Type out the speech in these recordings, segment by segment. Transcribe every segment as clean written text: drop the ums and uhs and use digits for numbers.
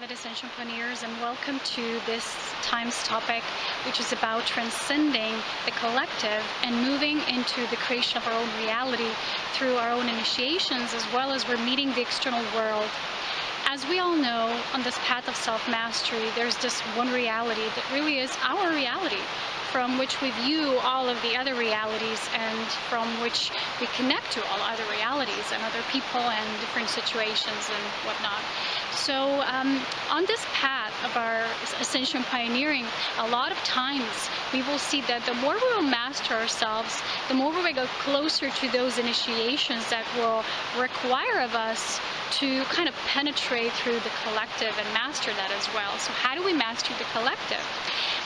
beloved Ascension pioneers, and welcome to this time's topic, which is about transcending the collective and moving into the creation of our own reality through our own initiations, as well as we're meeting the external world. As we all know, on this path of self-mastery, there's this one reality that really is our reality, from which we view all of the other realities and from which we connect to all other realities and other people and different situations and whatnot. So on this path of our Ascension pioneering, a lot of times we will see that the more we will master ourselves, the more we will go closer to those initiations that will require of us to kind of penetrate through the collective and master that as well. So how do we master the collective?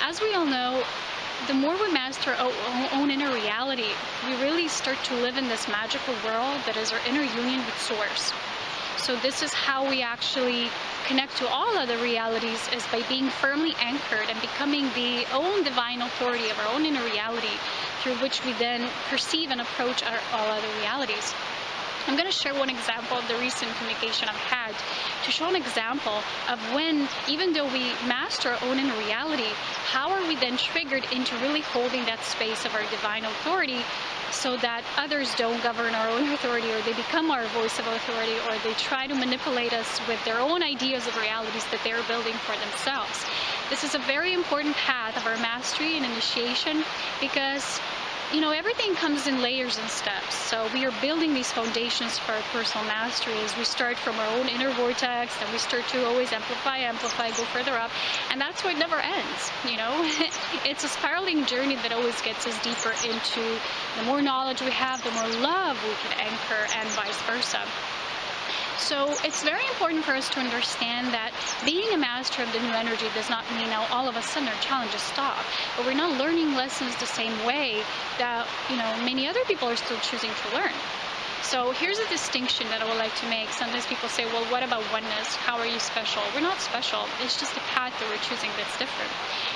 As we all know, the more we master our own inner reality, we really start to live in this magical world that is our inner union with Source. So this is how we actually connect to all other realities, is by being firmly anchored and becoming the own divine authority of our own inner reality, through which we then perceive and approach all other realities. I'm going to share one example of the recent communication I've had to show an example of when, even though we master our own inner reality, how are we then triggered into really holding that space of our divine authority so that others don't govern our own authority, or they become our voice of authority, or they try to manipulate us with their own ideas of realities that they're building for themselves. This is a very important path of our mastery and initiation, because everything comes in layers and steps. So we are building these foundations for our personal mastery as we start from our own inner vortex, and we start to always amplify, go further up. And that's where it never ends, It's a spiraling journey that always gets us deeper into the more knowledge we have, the more love we can anchor, and vice versa. So it's very important for us to understand that being a master of the new energy does not mean now all of a sudden our challenges stop. But we're not learning lessons the same way that, many other people are still choosing to learn. So here's a distinction that I would like to make. Sometimes people say, well, what about oneness? How are you special? We're not special. It's just a path that we're choosing that's different.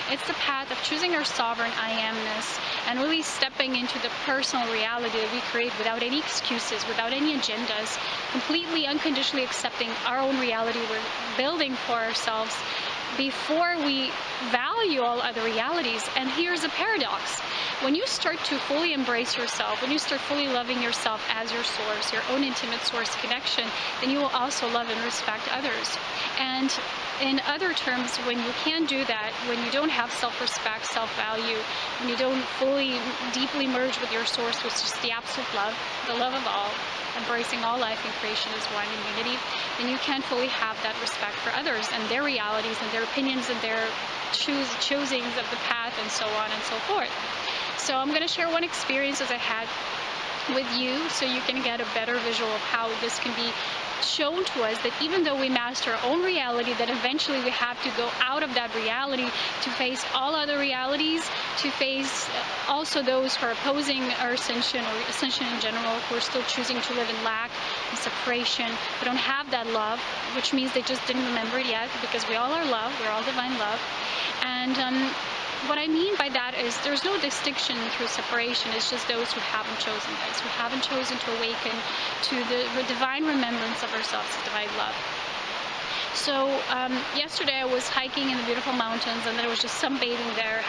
It's the path of choosing our sovereign I amness and really stepping into the personal reality that we create without any excuses, without any agendas, completely unconditionally accepting our own reality we're building for ourselves before we value all other realities. And here's a paradox. When you start to fully embrace yourself, when you start fully loving yourself as your source, your own intimate source connection, then you will also love and respect others. And in other terms, when you can do that, when you don't have self-respect, self-value, when you don't fully, deeply merge with your source, which is the absolute love, the love of all, embracing all life and creation as one in unity, then you can fully have that respect for others and their realities and their opinions and their choosings of the path and so on and so forth. So I'm going to share one experience as I had with you so you can get a better visual of how this can be shown to us, that even though we master our own reality, that eventually we have to go out of that reality to face all other realities, to face also those who are opposing our ascension, or ascension in general, who are still choosing to live in lack and separation, who don't have that love, which means they just didn't remember it yet, because we all are love, we're all divine love. And what I mean by that is there's no distinction through separation. It's just those who haven't chosen this, who haven't chosen to awaken to the divine remembrance of ourselves, the divine love. So yesterday I was hiking in the beautiful mountains, and there was just sunbathing there,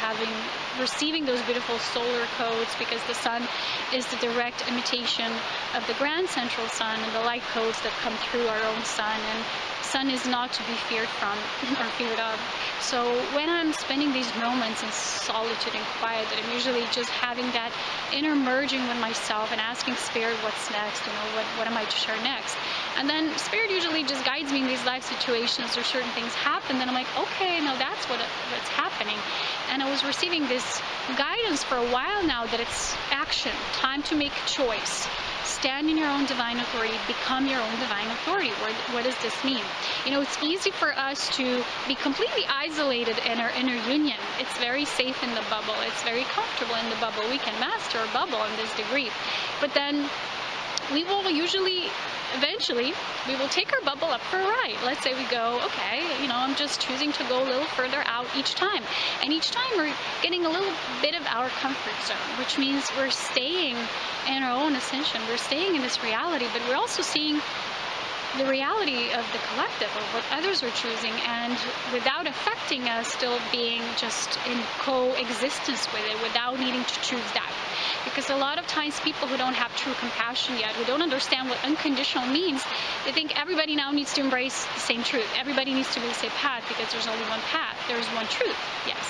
receiving those beautiful solar codes, because the sun is the direct imitation of the grand central sun and the light codes that come through our own sun. And sun is not to be feared from or feared of. So when I'm spending these moments in solitude and quiet, that I'm usually just having that inner merging with myself and asking Spirit, what's next? What am I to share next? And then Spirit usually just guides me in these life situations, or certain things happen. Then I'm like, okay, now that's what's happening. And I was receiving this guidance for a while now that it's action, time to make a choice. Stand in your own divine authority, become your own divine authority. What does this mean? It's easy for us to be completely isolated in our inner union. It's very safe in the bubble. It's very comfortable in the bubble. We can master our bubble in this degree. But then we will eventually, we will take our bubble up for a ride. Let's say we go, okay, I'm just choosing to go a little further out each time. And each time we're getting a little bit of our comfort zone, which means we're staying in our own ascension. We're staying in this reality, but we're also seeing the reality of the collective, of what others are choosing, and without affecting us, still being just in coexistence with it, without needing to choose that. Because a lot of times people who don't have true compassion yet, who don't understand what unconditional means, they think everybody now needs to embrace the same truth. Everybody needs to be the same path because there's only one path. There's one truth, yes.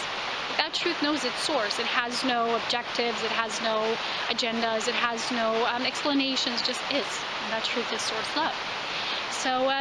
But that truth knows its source. It has no objectives. It has no agendas. It has no explanations, just is. And that truth is source love. So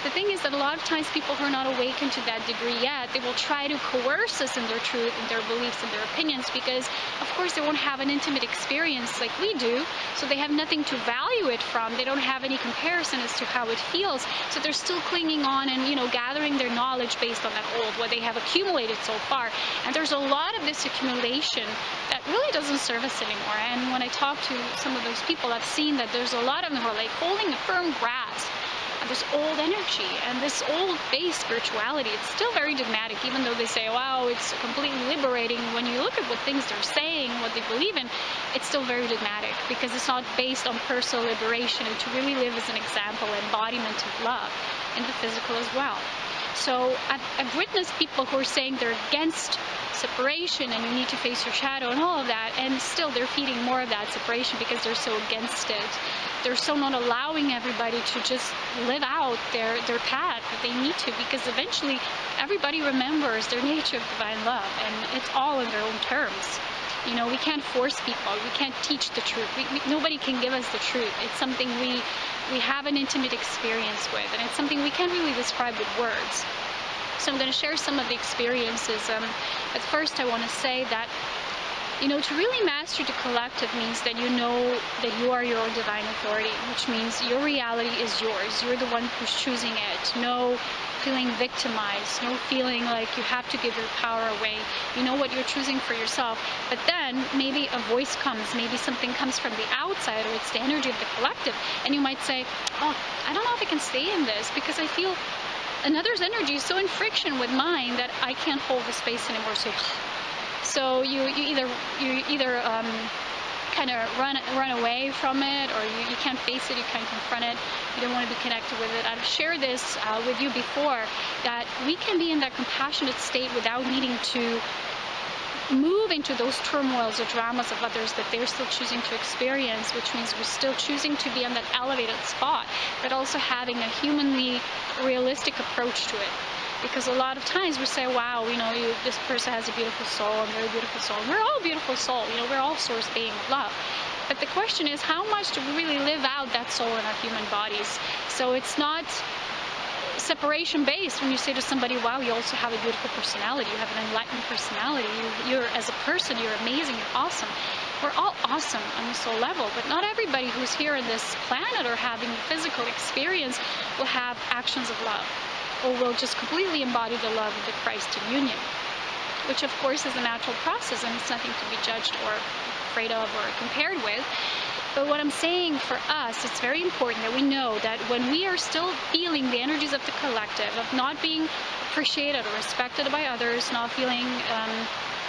the thing is that a lot of times people who are not awakened to that degree yet, they will try to coerce us in their truth, in their beliefs, and their opinions, because of course they won't have an intimate experience like we do, so they have nothing to value it from. They don't have any comparison as to how it feels, so they're still clinging on and, you know, gathering their knowledge based on that old, what they have accumulated so far. And there's a lot of this accumulation that really doesn't serve us anymore. And when I talk to some of those people, I've seen that there's a lot of them who are like holding a firm grasp of this old energy and this old base spirituality. It's still very dogmatic, even though they say, wow, it's completely liberating. When you look at what things they're saying, what they believe in, it's still very dogmatic, because it's not based on personal liberation and to really live as an example, embodiment of love in the physical as well. So I've witnessed people who are saying they're against separation and you need to face your shadow and all of that, and still they're feeding more of that separation because they're so against it. They're so not allowing everybody to just live out their path that they need to, because eventually everybody remembers their nature of divine love, and it's all in their own terms. You know, we can't force people. We can't teach the truth. Nobody can give us the truth. It's something we have an intimate experience with, and it's something we can't really describe with words. So I'm going to share some of the experiences. But first I want to say that, you know, to really master the collective means that you know that you are your own divine authority, which means your reality is yours. You're the one who's choosing it. No feeling victimized, no feeling like you have to give your power away. You know what you're choosing for yourself. But then maybe a voice comes, maybe something comes from the outside, or it's the energy of the collective, and you might say, oh, I don't know if I can stay in this because I feel another's energy is so in friction with mine that I can't hold the space anymore. So you either kind of run away from it, or you can't face it, you can't confront it, you don't want to be connected with it. I've shared this with you before, that we can be in that compassionate state without needing to move into those turmoils or dramas of others that they're still choosing to experience, which means we're still choosing to be on that elevated spot, but also having a humanly realistic approach to it. Because a lot of times we say, wow, you know, this person has a beautiful soul, and they're a beautiful soul. We're all a beautiful soul, you know, we're all source being of love. But the question is, how much do we really live out that soul in our human bodies? So it's not separation based when you say to somebody, wow, you also have a beautiful personality, you have an enlightened personality, you're as a person, you're amazing, you're awesome. We're all awesome on the soul level, but not everybody who's here on this planet or having a physical experience will have actions of love, or will just completely embody the love of the Christ in union, which of course is a natural process, and it's nothing to be judged or afraid of or compared with. But what I'm saying for us, it's very important that we know that when we are still feeling the energies of the collective, of not being appreciated or respected by others, not feeling,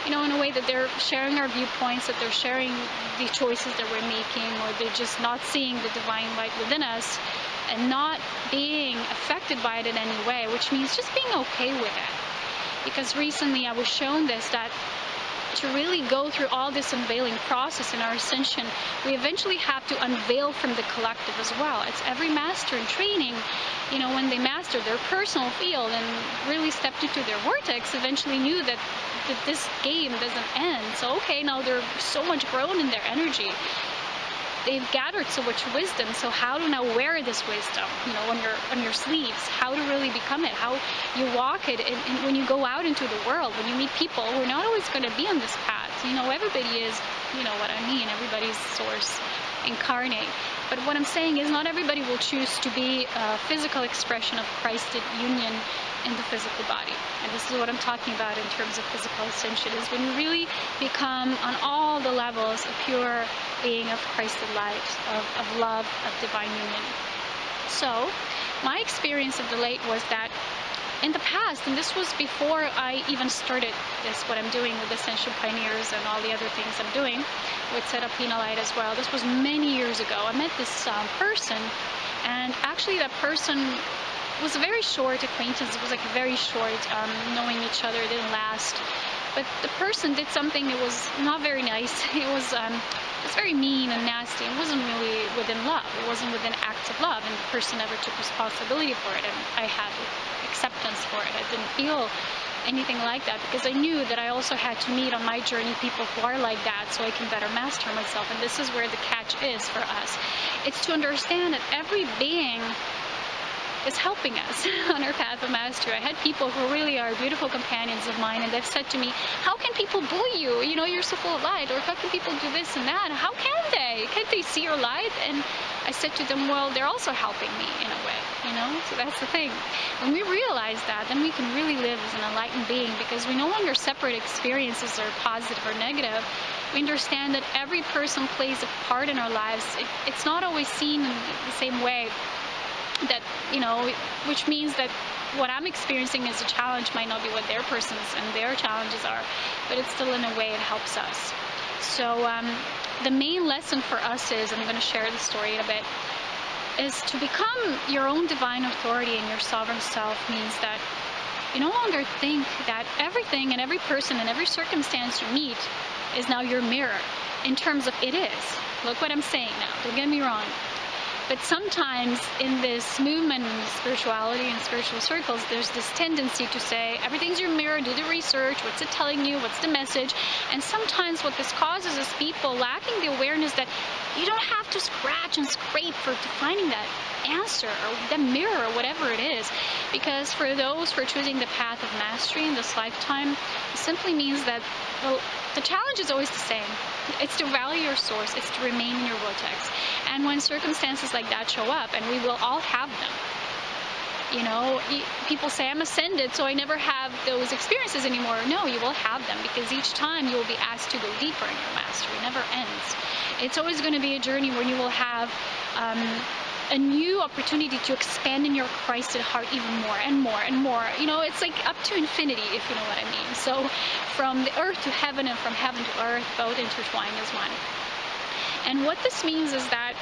you know, in a way that they're sharing our viewpoints, that they're sharing the choices that we're making, or they're just not seeing the divine light within us, and not being affected by it in any way, which means just being okay with it. Because recently I was shown this, that to really go through all this unveiling process in our ascension, we eventually have to unveil from the collective as well. It's every master in training, you know, when they mastered their personal field and really stepped into their vortex, eventually knew that this game doesn't end. So okay, now they're so much grown in their energy. They've gathered so much wisdom, so how to now wear this wisdom, you know, on your sleeves, how to really become it, how you walk it, and when you go out into the world, when you meet people who are not always going to be on this path. You know, everybody is, you know what I mean, everybody's source incarnate. But what I'm saying is not everybody will choose to be a physical expression of Christ in union in the physical body. And this is what I'm talking about in terms of physical ascension, is when you really become on all the levels a pure being of Christed light, of love, of divine union. So my experience of the late was that in the past, and this was before I even started this, what I'm doing with Ascension Pioneers and all the other things I'm doing with Set Up Light as well. This was many years ago. I met this person And actually that person was a very short acquaintance. It was like very short, knowing each other. It didn't last. But the person did something that was not very nice. It was very mean and nasty. It wasn't really within love. It wasn't within acts of love, and the person never took responsibility for it, and I had acceptance for it. I didn't feel anything like that because I knew that I also had to meet on my journey people who are like that so I can better master myself. And this is where the catch is for us. It's to understand that every being is helping us on our path of mastery. I had people who really are beautiful companions of mine, and they've said to me, how can people bully you? You know, you're so full of light. Or how can people do this and that? How can they? Can't they see your light? And I said to them, well, they're also helping me in a way, you know? So that's the thing. When we realize that, then we can really live as an enlightened being, because we no longer separate experiences are positive or negative. We understand that every person plays a part in our lives. It's not always seen in the same way. That, you know, which means that what I'm experiencing as a challenge might not be what their person's and their challenges are, but it's still in a way it helps us. So the main lesson for us is, I'm going to share the story in a bit, is to become your own divine authority and your sovereign self means that you no longer think that everything and every person and every circumstance you meet is now your mirror, in terms of it is. Look what I'm saying now, don't get me wrong. But sometimes in this movement in spirituality and spiritual circles, there's this tendency to say, everything's your mirror, do the research, what's it telling you, what's the message? And sometimes what this causes is people lacking the awareness that you don't have to scratch and scrape for finding that answer or that mirror or whatever it is. Because for those who are choosing the path of mastery in this lifetime, it simply means that, well, the challenge is always the same. It's to value your source. It's to remain in your vortex. And when circumstances like that show up, and we will all have them, you know, people say, I'm ascended, so I never have those experiences anymore. No, you will have them, because each time you will be asked to go deeper in your mastery. It never ends. It's always going to be a journey where you will have a new opportunity to expand in your Christed heart even more and more and more. You know, it's like up to infinity, if you know what I mean. So from the earth to heaven and from heaven to earth, both intertwined as one. And what this means is that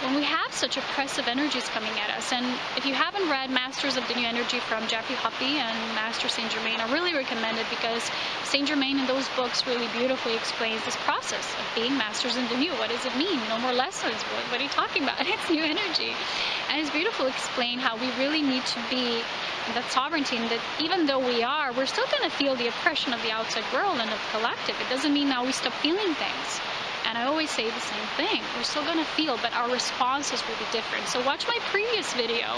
when we have such oppressive energies coming at us, and if you haven't read Masters of the New Energy from Jeffrey Hoppe and Master Saint Germain, I really recommend it, because Saint Germain in those books really beautifully explains this process of being masters in the new. What does it mean? No more lessons. What are you talking about? It's new energy. And it's beautiful to explain how we really need to be in that sovereignty, and that even though we're still going to feel the oppression of the outside world and of collective. It doesn't mean now we stop feeling things. And I always say the same thing. We're still going to feel, but our responses will be different. So watch my previous video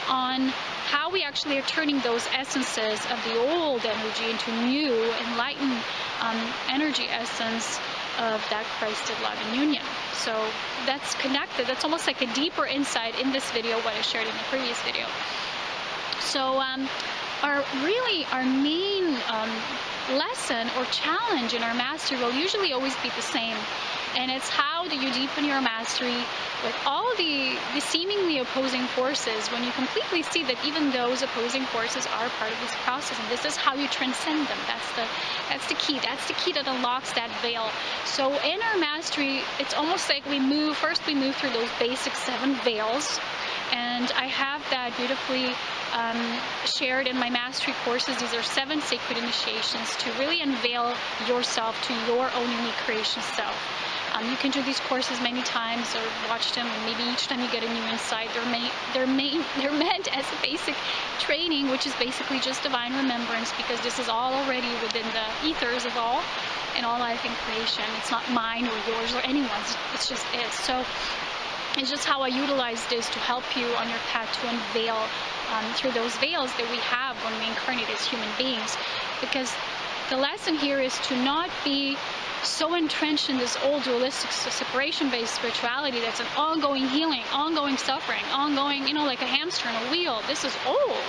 on how we actually are turning those essences of the old energy into new, enlightened energy essence of that Christed love and union. So that's connected. That's almost like a deeper insight in this video, what I shared in the previous video. So our main lesson or challenge in our mastery will usually always be the same. And it's how do you deepen your mastery with all the seemingly opposing forces, when you completely see that even those opposing forces are part of this process, and this is how you transcend them. That's the key. That's the key that unlocks that veil. So in our mastery, it's almost like we move through those basic 7 veils. And I have that beautifully shared in my mastery courses. These are 7 sacred initiations to really unveil yourself to your own unique creation self. You can do these courses many times or watch them, and maybe each time you get a new insight. They're meant as a basic training, which is basically just divine remembrance, because this is all already within the ethers of all, in all life and creation. It's not mine or yours or anyone's. It's just is. So it's just how I utilize this to help you on your path to unveil through those veils that we have when we incarnate as human beings. Because the lesson here is to not be so entrenched in this old dualistic separation-based spirituality that's an ongoing healing, ongoing suffering, ongoing, you know, like a hamster in a wheel. This is old,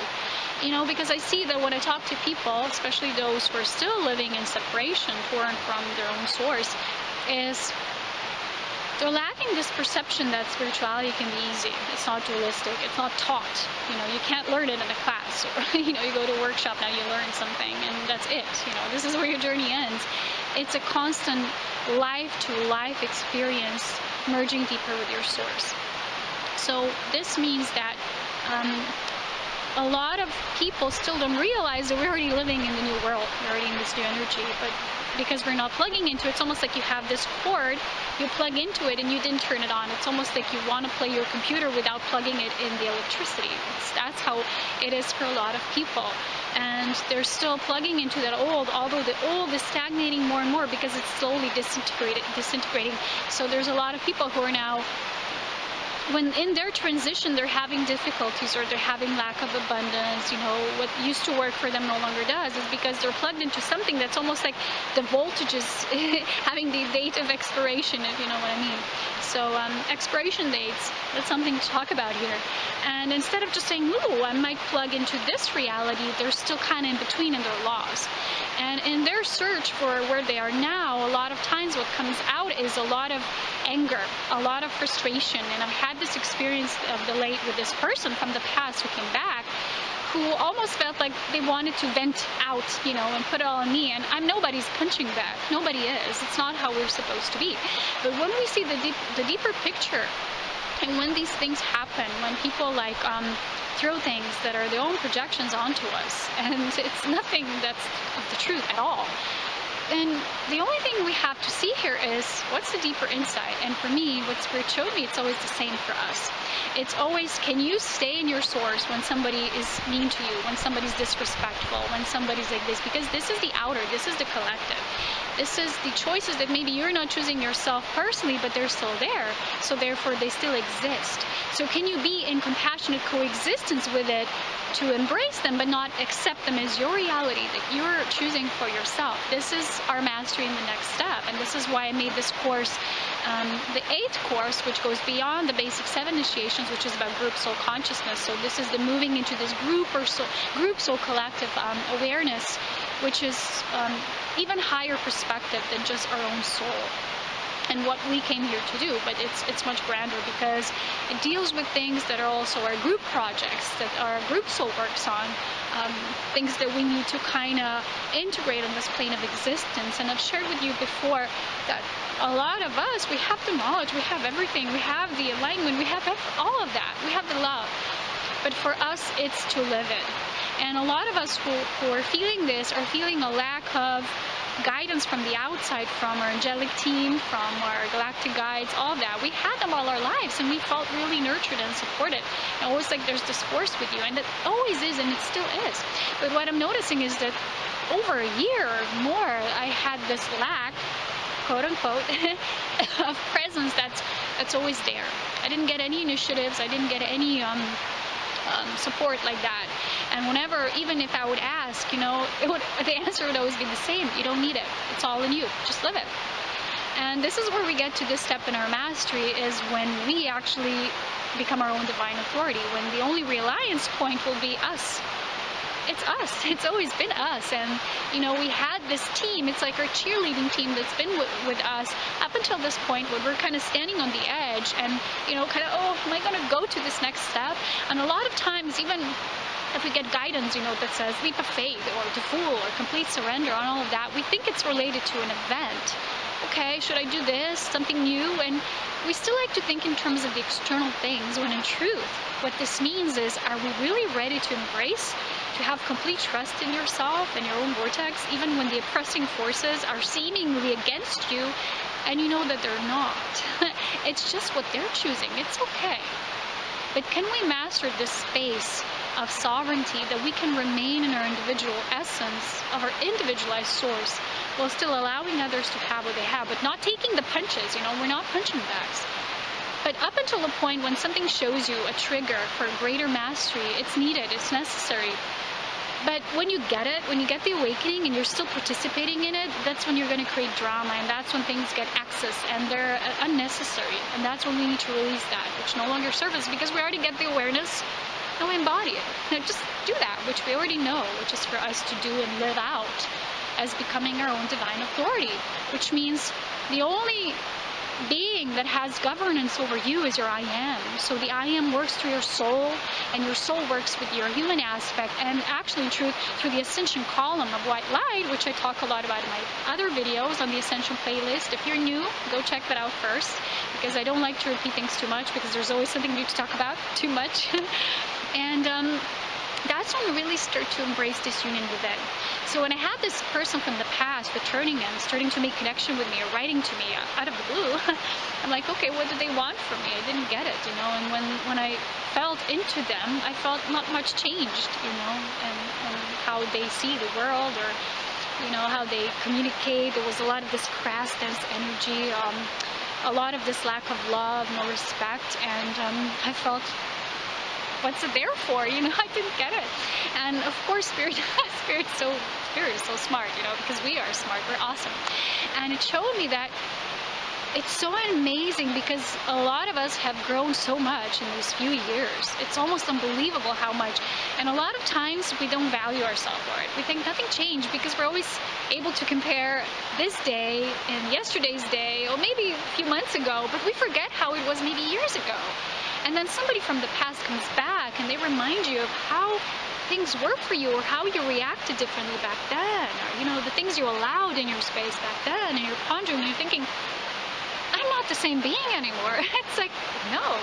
you know, because I see that when I talk to people, especially those who are still living in separation, torn from their own source, is they're lacking this perception that spirituality can be easy. It's not dualistic. It's not taught. You know, you can't learn it in a class, or, you know, you go to a workshop, now you learn something, and that's it. You know, this is where your journey ends. It's a constant life-to-life experience, merging deeper with your source. So this means that a lot of people still don't realize that we're already living in the new world. We're already in this new energy, but because we're not plugging into it, it's almost like you have this cord, you plug into it and you didn't turn it on. It's almost like you want to play your computer without plugging it in the electricity. That's how it is for a lot of people. And they're still plugging into that old, although the old is stagnating more and more because it's slowly disintegrating. So there's a lot of people who are now, when in their transition, they're having difficulties or they're having lack of abundance. You know, what used to work for them no longer does, is because they're plugged into something that's almost like the voltage is having the date of expiration, if you know what I mean. So expiration dates, that's something to talk about here. And instead of just saying, ooh, I might plug into this reality, they're still kind of in between and they're lost. And in their search for where they are now, a lot of times what comes out is a lot of anger, a lot of frustration. And I've had this experience of the late with this person from the past who came back, who almost felt like they wanted to vent out, you know, and put it all on me. And I'm nobody's punching bag. Nobody is. It's not how we're supposed to be. But when we see the deeper picture, and when these things happen, when people like throw things that are their own projections onto us, and it's nothing that's of the truth at all, and the only thing we have to see here is what's the deeper insight. And for me, what Spirit showed me, it's always the same for us. It's always, can you stay in your source when somebody is mean to you, when somebody's disrespectful, when somebody's like this? Because this is the outer, this is the collective. This is the choices that maybe you're not choosing yourself personally, but they're still there. So therefore, they still exist. So can you be in compassionate coexistence with it to embrace them, but not accept them as your reality that you're choosing for yourself? This is our mastery in the next step. And this is why I made this course, the 8th course, which goes beyond the basic 7 initiations, which is about group soul consciousness. So this is the moving into this group soul collective awareness, which is even higher perspective than just our own soul and what we came here to do. But it's much grander because it deals with things that are also our group projects, that our group soul works on, things that we need to kind of integrate on this plane of existence. And I've shared with you before that a lot of us, we have the knowledge, we have everything, we have the alignment, we have all of that, we have the love. But for us, it's to live it. And a lot of us who are feeling this are feeling a lack of guidance from the outside, from our angelic team, from our galactic guides, all of that. We had them all our lives and we felt really nurtured and supported. And always like there's this force with you, and it always is, and it still is. But what I'm noticing is that over a year or more, I had this lack, quote unquote, of presence that's always there. I didn't get any initiatives, I didn't get any support like that. And whenever, even if I would ask, you know, the answer would always be the same. You don't need it. It's all in you. Just live it. And this is where we get to this step in our mastery, is when we actually become our own divine authority, when the only reliance point will be us. It's us. It's always been us. And, you know, we had this team. It's like our cheerleading team that's been with us up until this point where we're kind of standing on the edge and, you know, kind of, oh, am I going to go to this next step? And a lot of times, even if we get guidance, you know, that says leap of faith or to fool or complete surrender on all of that, we think it's related to an event. Okay, should I do this? Something new? And we still like to think in terms of the external things, when in truth, what this means is, are we really ready to embrace, to have complete trust in yourself and your own vortex, even when the oppressing forces are seemingly against you and you know that they're not? It's just what they're choosing. It's okay. But can we master this space of sovereignty, that we can remain in our individual essence of our individualized source while still allowing others to have what they have, but not taking the punches? You know, we're not punching bags. But up until the point when something shows you a trigger for greater mastery, it's needed, it's necessary. But when you get it, when you get the awakening and you're still participating in it, that's when you're going to create drama, and that's when things get excess and they're unnecessary. And that's when we need to release that, which no longer serves us, because we already get the awareness and we embody it. Now just do that, which we already know, which is for us to do and live out as becoming our own divine authority, which means the only being that has governance over you is your I am. So the I am works through your soul, and your soul works with your human aspect, and actually in truth through the Ascension column of white light, which I talk a lot about in my other videos on the Ascension playlist. If you're new, go check that out first, because I don't like to repeat things too much, because there's always something new to talk about too much. And that's when I really start to embrace this union within. So when I had this person from the past returning and starting to make connection with me or writing to me out of the blue, I'm like, okay, what do they want from me? I didn't get it, you know. And when I felt into them, I felt not much changed, you know, and how they see the world, or, you know, how they communicate. There was a lot of this crassness energy, a lot of this lack of love, no respect, and I felt, what's it there for? You know, I didn't get it. And of course, Spirit is so smart, you know, because we are smart, we're awesome. And it showed me that it's so amazing, because a lot of us have grown so much in these few years. It's almost unbelievable how much. And a lot of times we don't value ourselves for it. We think nothing changed, because we're always able to compare this day and yesterday's day, or maybe a few months ago, but we forget how it was maybe years ago. And then somebody from the past comes back and they remind you of how things were for you, or how you reacted differently back then, or, you know, the things you allowed in your space back then, and you're pondering and you're thinking, I'm not the same being anymore. It's like, no,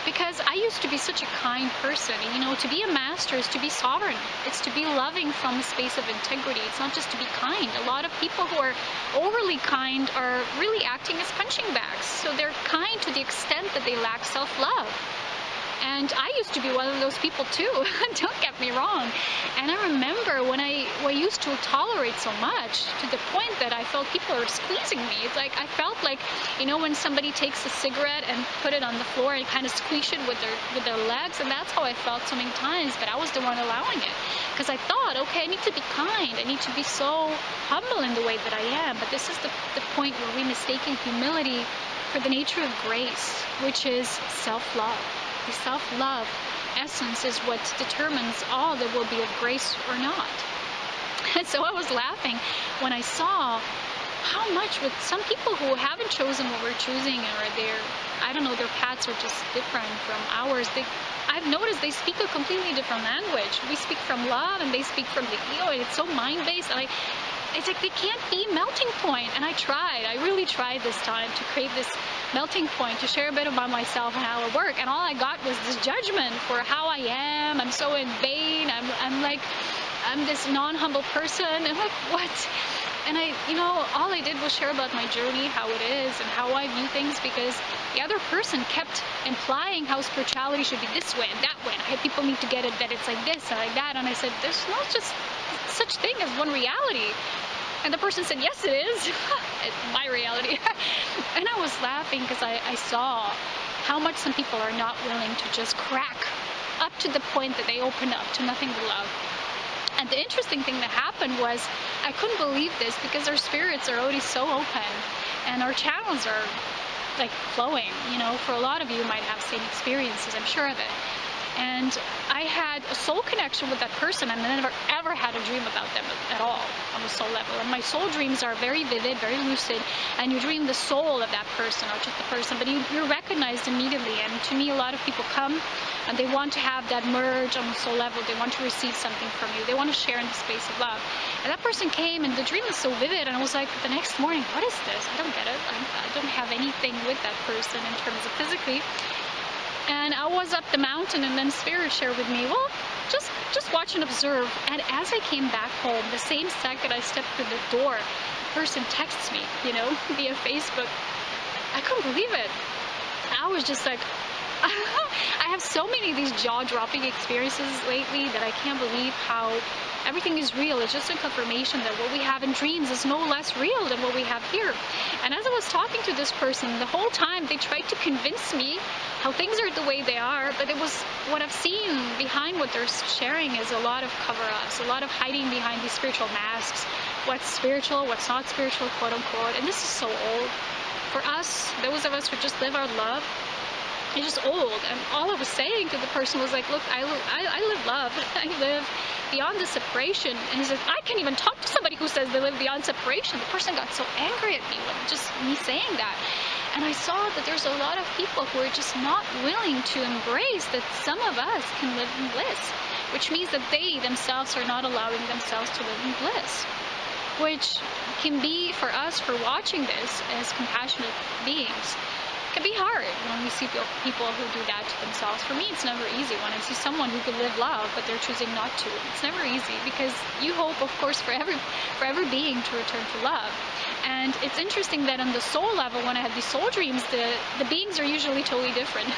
because I used to be such a kind person. You know, to be a master is to be sovereign. It's to be loving from a space of integrity. It's not just to be kind. A lot of people who are overly kind are really acting as punching bags. So they're kind to the extent that they lack self-love. And I used to be one of those people too, don't get me wrong. And I remember when I used to tolerate so much, to the point that I felt people are squeezing me. It's like, I felt like, you know, when somebody takes a cigarette and put it on the floor and kind of squish it with their legs, and that's how I felt so many times, but I was the one allowing it. Because I thought, okay, I need to be kind, I need to be so humble in the way that I am. But this is the point where we mistaken humility for the nature of grace, which is self-love. The self-love essence is what determines all that will be of grace or not. And so I was laughing when I saw how much with some people who haven't chosen what we're choosing, or I don't know, their paths are just different from ours. I've noticed they speak a completely different language. We speak from love and they speak from the ego, and it's so mind-based. And it's like they can't be melting point. And I really tried this time to create this melting point, to share a bit about myself and how I work. And all I got was this judgment for how I am. I'm so in vain. I'm this non-humble person. I'm like, what? And all I did was share about my journey, how it is, and how I view things, because the other person kept implying how spirituality should be this way and that way. And I had people need to get it that it's like this and like that. And I said, there's no just such thing as one reality. And the person said, yes, it is. It's my reality. And I was laughing because I saw how much some people are not willing to just crack up to the point that they open up to nothing but love. And the interesting thing that happened was, I couldn't believe this, because our spirits are already so open and our channels are like flowing. You know, for a lot of you might have same experiences, I'm sure of it. And I had a soul connection with that person, and I never ever had a dream about them at all on the soul level. And my soul dreams are very vivid, very lucid, and you dream the soul of that person, or just the person, but you're recognized immediately. And to me, a lot of people come and they want to have that merge on the soul level. They want to receive something from you. They want to share in the space of love. And that person came, and the dream was so vivid, and I was like, the next morning, what is this? I don't get it. I don't have anything with that person in terms of physically. And I was up the mountain, and then Spirit shared with me, well, just watch and observe. And as I came back home, the same second I stepped through the door, the person texts me, via Facebook. I couldn't believe it. I was just like, I have so many of these jaw-dropping experiences lately that I can't believe how everything is real. It's just a confirmation that what we have in dreams is no less real than what we have here. And as I was talking to this person, the whole time they tried to convince me how things are the way they are, but it was what I've seen behind what they're sharing is a lot of cover-ups, a lot of hiding behind these spiritual masks. What's spiritual, what's not spiritual, quote-unquote. And this is so old. For us, those of us who just live our love, it's just old. And all I was saying to the person was like, look, I live love. I live beyond the separation. And he said, I can't even talk to somebody who says they live beyond separation. The person got so angry at me with just me saying that. And I saw that there's a lot of people who are just not willing to embrace that some of us can live in bliss, which means that they themselves are not allowing themselves to live in bliss, which can be, for us, for watching this as compassionate beings, can be hard when we see people who do that to themselves. For me, it's never easy when I see someone who could live love, but they're choosing not to. It's never easy, because you hope, of course, for every being to return to love. And it's interesting that on the soul level, when I have these soul dreams, the beings are usually totally different.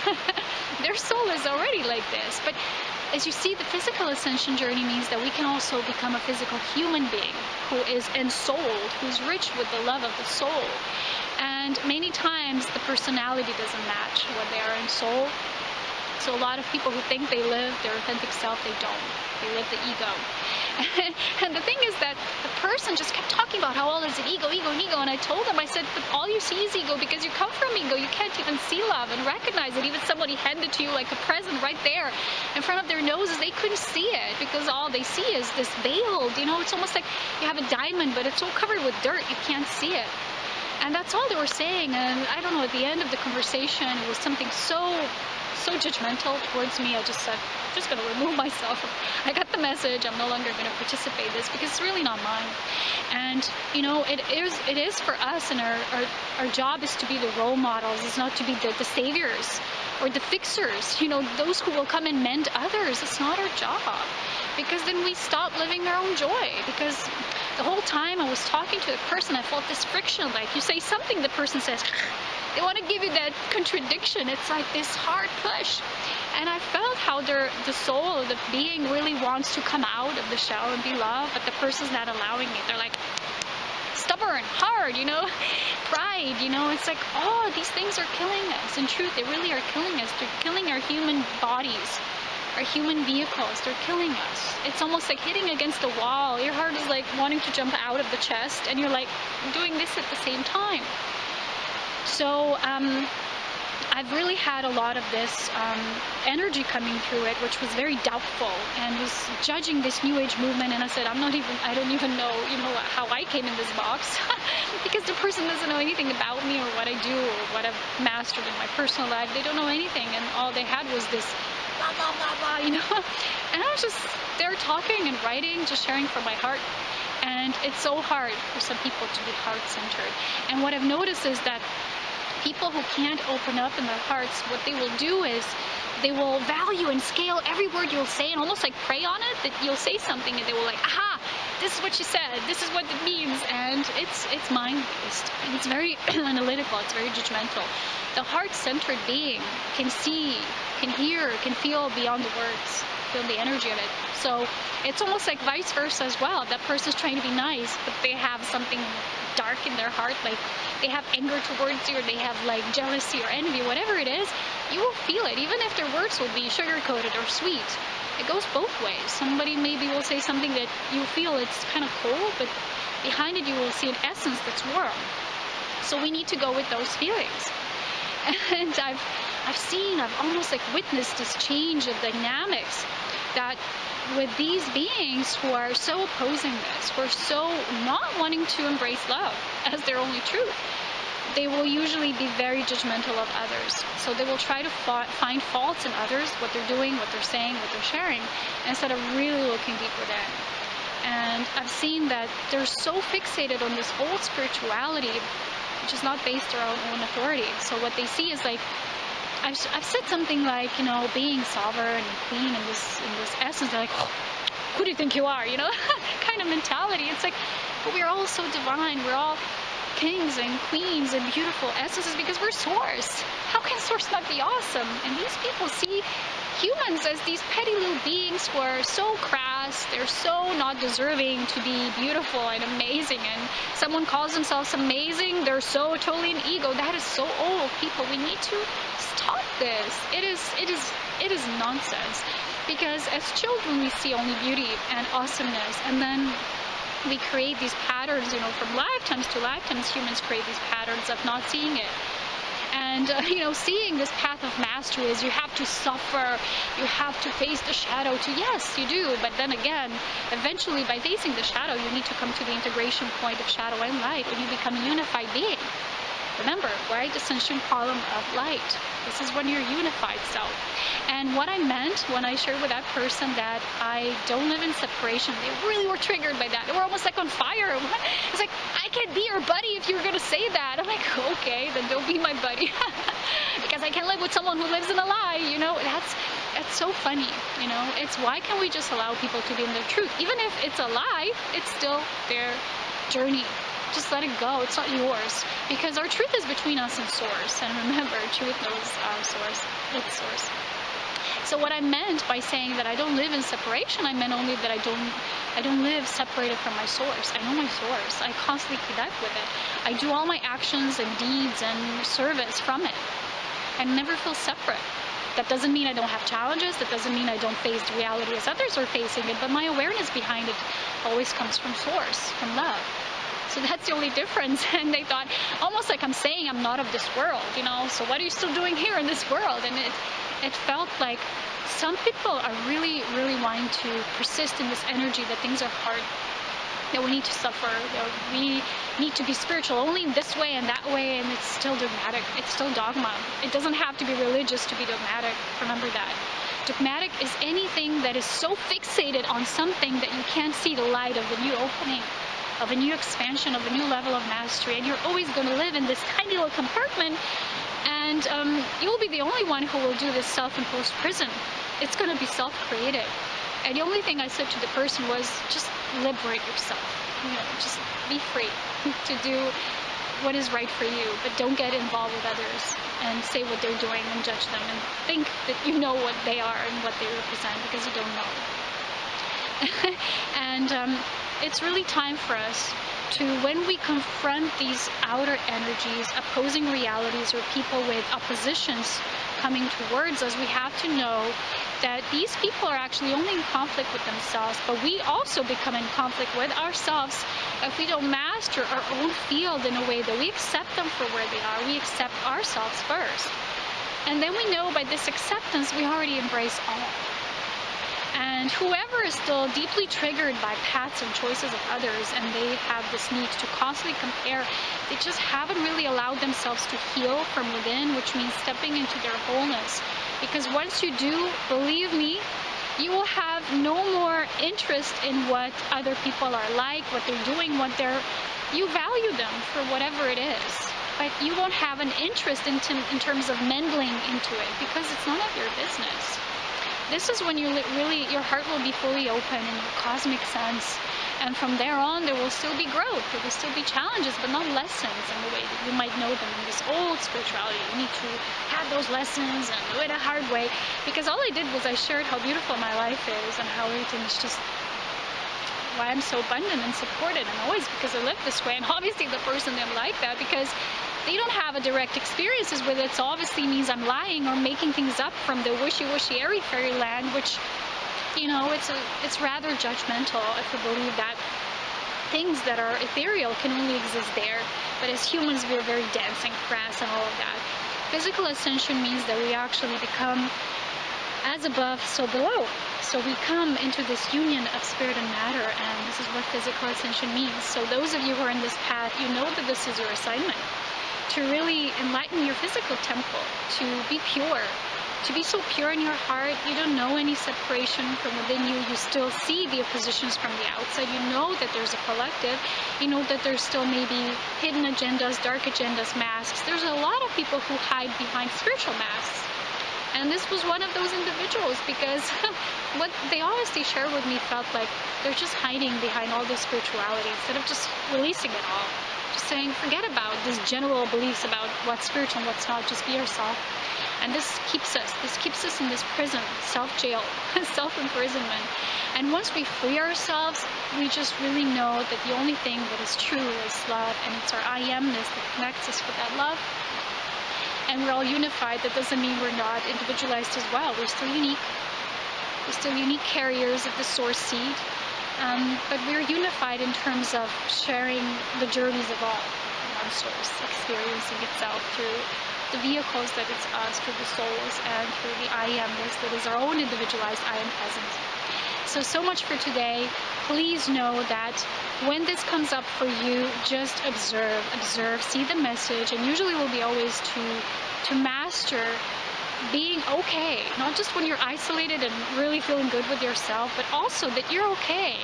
Their soul is already like this. But as you see, the physical ascension journey means that we can also become a physical human being who is ensouled, who's rich with the love of the soul. And many times the personality doesn't match what they are in soul. So a lot of people who think they live their authentic self, they don't. They live the ego. And the thing is that the person just kept talking about how all is an ego, ego, and ego. And I told them, I said, but all you see is ego because you come from ego. You can't even see love and recognize it. Even somebody handed to you like a present right there in front of their noses, they couldn't see it because all they see is this veiled, you know, it's almost like you have a diamond, but it's all covered with dirt. You can't see it. And that's all they were saying. And I don't know, at the end of the conversation, it was something so judgmental towards me. I just said, I'm just going to remove myself. I got the message. I'm no longer going to participate in this because it's really not mine. And, you know, it is for us, and our job is to be the role models. It's not to be the saviors or the fixers, you know, those who will come and mend others. It's not our job, because then we stop living our own joy. Because the whole time I was talking to the person, I felt this friction. Like, you say something, the person says, they want to give you that contradiction. It's like this hard push. And I felt how the soul, the being really wants to come out of the shell and be love, but the person's not allowing it. They're like stubborn, hard, you know, pride, you know. It's like, oh, these things are killing us. In truth, they really are killing us. They're killing our human bodies, our human vehicles. They're killing us. It's almost like hitting against a wall. Your heart is like wanting to jump out of the chest, and you're like doing this at the same time. So I've really had a lot of this energy coming through it, which was very doubtful, and was judging this New Age movement. And I said, I don't even know, you know, how I came in this box, because the person doesn't know anything about me or what I do or what I've mastered in my personal life. They don't know anything, and all they had was this blah, blah, blah, blah, you know. And I was just there talking and writing, just sharing from my heart. And it's so hard for some people to be heart-centered. And what I've noticed is that people who can't open up in their hearts, what they will do is they will value and scale every word you'll say and almost like prey on it, that you'll say something and they will like, aha, this is what you said, this is what it means. And it's mind-based. It's very analytical, it's very judgmental. The heart-centered being can see, can hear, can feel beyond the words, feel the energy of it. So it's almost like vice versa as well. That person's trying to be nice, but they have something dark in their heart, like they have anger towards you, or they have like jealousy or envy, whatever it is, you will feel it, even if their words will be sugar-coated or sweet. It goes both ways. Somebody maybe will say something that you feel it's kind of cold, but behind it you will see an essence that's warm. So we need to go with those feelings. And I've almost like witnessed this change of dynamics, that with these beings who are so opposing this, who are so not wanting to embrace love as their only truth, they will usually be very judgmental of others. So they will try to find faults in others, what they're doing, what they're saying, what they're sharing, instead of really looking deep within. And I've seen that they're so fixated on this old spirituality, which is not based around own authority. So what they see is like, I've said something like, you know, being sovereign and queen in this essence. They're like, oh, who do you think you are? You know, kind of mentality. It's like, but we're all so divine. We're all kings and queens and beautiful essences because we're source. How can source not be awesome? And these people see humans as these petty little beings who are so crass. They're so not deserving to be beautiful and amazing. And someone calls themselves amazing, they're so totally an ego. That is so old, people. We need to stop this. It is nonsense. Because as children we see only beauty and awesomeness, and then we create these patterns, you know, from lifetimes to lifetimes. Humans create these patterns of not seeing it. And, you know, seeing this path of mastery is you have to suffer, you have to face the shadow to, yes, you do, but then again, eventually by facing the shadow, you need to come to the integration point of shadow and light when you become a unified being. Remember, right? Ascension column of light. This is when you're unified self. And what I meant when I shared with that person that I don't live in separation, they really were triggered by that. They were almost like on fire. It's like, I can't be your buddy if you're going to say that. I'm like, okay, then don't be my buddy. Because I can't live with someone who lives in a lie, you know? That's so funny, you know? It's why can't we just allow people to be in their truth? Even if it's a lie, it's still their journey. Just let it go. It's not yours. Because our truth is between us and Source. And remember, truth knows our Source. Its Source. So what I meant by saying that I don't live in separation, I meant only that I don't live separated from my Source. I know my Source. I constantly connect with it. I do all my actions and deeds and service from it. I never feel separate. That doesn't mean I don't have challenges. That doesn't mean I don't face the reality as others are facing it. But my awareness behind it always comes from Source, from love. So that's the only difference. And they thought, almost like I'm saying I'm not of this world, you know, so what are you still doing here in this world? And it felt like some people are really, really wanting to persist in this energy that things are hard, that we need to suffer, that we need to be spiritual only in this way and that way, and it's still dogmatic, it's still dogma. It doesn't have to be religious to be dogmatic, remember that. Dogmatic is anything that is so fixated on something that you can't see the light of the new opening, of a new expansion, of a new level of mastery, and you're always going to live in this tiny little compartment, and you'll be the only one who will do this self-imposed prison. It's going to be self-created. And the only thing I said to the person was, just liberate yourself, you know, just be free to do what is right for you, but don't get involved with others and say what they're doing and judge them and think that you know what they are and what they represent, because you don't know. And it's really time for us to, when we confront these outer energies, opposing realities, or people with oppositions coming towards us, we have to know that these people are actually only in conflict with themselves, but we also become in conflict with ourselves if we don't master our own field in a way that we accept them for where they are. We accept ourselves first. And then we know by this acceptance we already embrace all. And whoever is still deeply triggered by paths and choices of others, and they have this need to constantly compare, they just haven't really allowed themselves to heal from within, which means stepping into their wholeness. Because once you do, believe me, you will have no more interest in what other people are like, what they're doing, you value them for whatever it is. But you won't have an interest in terms of meddling into it, because it's none of your business. This is when your heart will be fully open in your cosmic sense. And from there on, there will still be growth. There will still be challenges, but not lessons in the way that you might know them in this old spirituality. You need to have those lessons and do it a hard way. Because all I did was I shared how beautiful my life is and how everything is just why I'm so abundant and supported. And always because I live this way. And obviously the person didn't like that because they don't have a direct experiences with it. So obviously means I'm lying or making things up from the wishy-washy airy fairyland, which, you know, it's rather judgmental if you believe that things that are ethereal can only exist there. But as humans, we're very dense and crass and all of that. Physical ascension means that we actually become as above, so below. So we come into this union of spirit and matter, and this is what physical ascension means. So those of you who are in this path, you know that this is your assignment. To really enlighten your physical temple, to be pure, to be so pure in your heart, you don't know any separation from within you. You still see the oppositions from the outside. You know that there's a collective. You know that there's still maybe hidden agendas, dark agendas, masks. There's a lot of people who hide behind spiritual masks. And this was one of those individuals, because what they honestly shared with me felt like they're just hiding behind all this spirituality instead of just releasing it all. Just saying, forget about these general beliefs about what's spiritual and what's not. Just be yourself. And this keeps us in this prison, self-jail, self-imprisonment. And once we free ourselves, we just really know that the only thing that is true is love, and it's our I amness that connects us with that love. And we're all unified. That doesn't mean we're not individualized as well. We're still unique. We're still unique carriers of the source seed. But we're unified in terms of sharing the journeys of all, our source, experiencing itself through the vehicles that it's us, through the souls, and through the I amness that is our own individualized I am present. So much for today. Please know that when this comes up for you, just observe, see the message, and usually will be always to master being okay, not just when you're isolated and really feeling good with yourself, but also that you're okay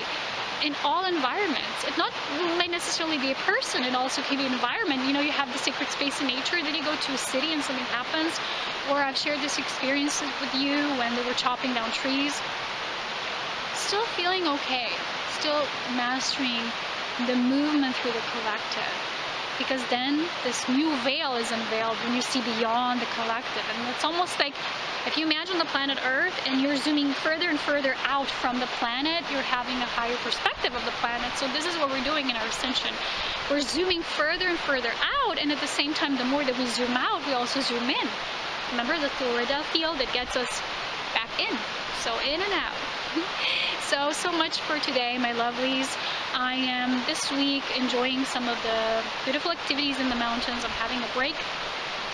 in all environments. It not may necessarily be a person, it also can be an environment. You know, you have the sacred space in nature, then you go to a city and something happens, or I've shared this experience with you when they were chopping down trees. Still feeling okay, still mastering the movement through the collective. Because then this new veil is unveiled when you see beyond the collective. And it's almost like if you imagine the planet Earth and you're zooming further and further out from the planet, you're having a higher perspective of the planet. So this is what we're doing in our ascension. We're zooming further and further out, and at the same time, the more that we zoom out, we also zoom in. Remember the Florida field that gets us back in. So in and out. So much for today, my lovelies. I am this week enjoying some of the beautiful activities in the mountains. I'm having a break.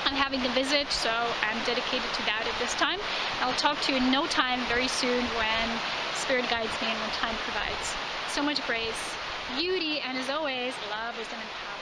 I'm having a visit, so I'm dedicated to that at this time. I'll talk to you in no time very soon when Spirit guides me and when time provides. So much grace, beauty, and as always, love, wisdom, and power.